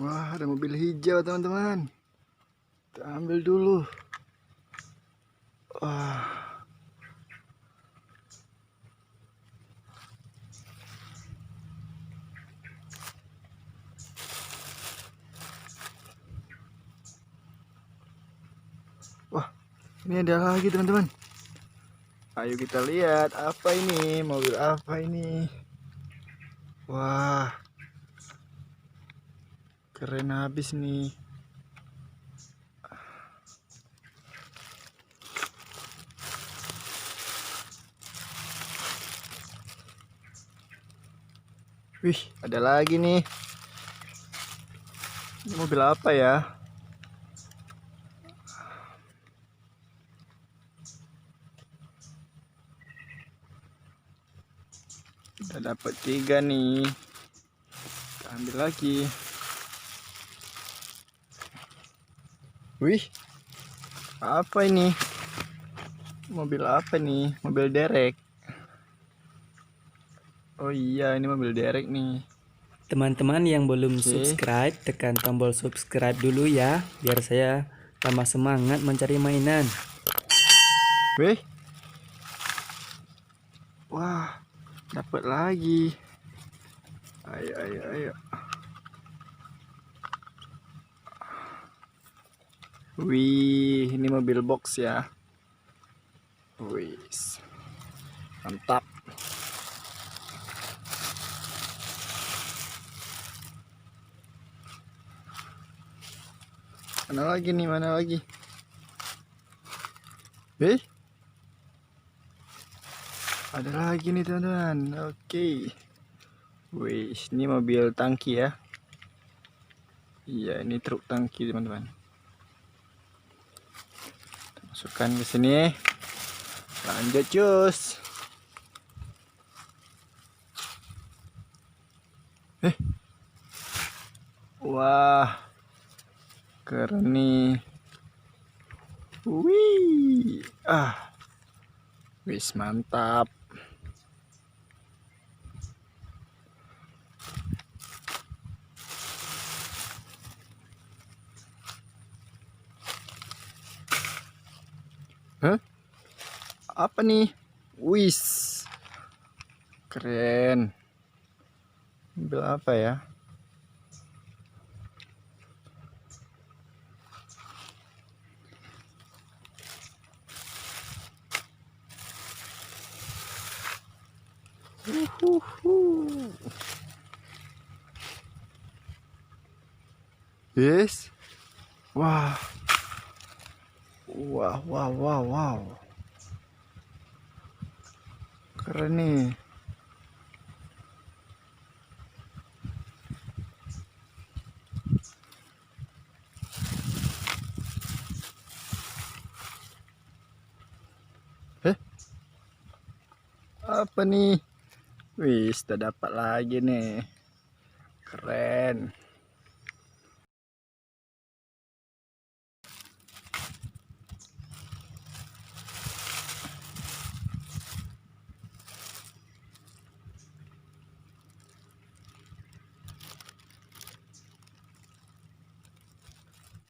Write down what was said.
Wah, ada mobil hijau teman-teman. Kita ambil dulu. Wah. Wah, ini ada lagi teman-teman. Ayo kita lihat apa ini, mobil apa ini. Wah, keren habis nih. Wih, ada lagi nih. Ini mobil apa ya? Udah dapat 3 nih. Kita ambil lagi. Wih, apa ini? Mobil apa nih? Mobil derek. Oh iya, ini mobil derek nih. Teman-teman yang belum Oke. subscribe, tekan tombol subscribe dulu ya, biar saya tambah semangat mencari mainan. Wih. Wah, dapat lagi. Ayo, ayo, ayo. Wih, ini mobil box ya. Wih, mantap. Mana lagi nih, mana lagi? Ada lagi nih teman-teman. Oke. Wih, ini mobil tangki ya. Iya, ini truk tangki teman-teman. Masukkan ke sini. Lanjut cus. Wah, keren nih. Wih, wis mantap. Hah? Apa nih? Wis, keren. Mobil apa ya? Yes. Wah. Wow, wow, wow, wow. Keren nih. Apa nih? Wih, sudah dapat lagi nih. Keren.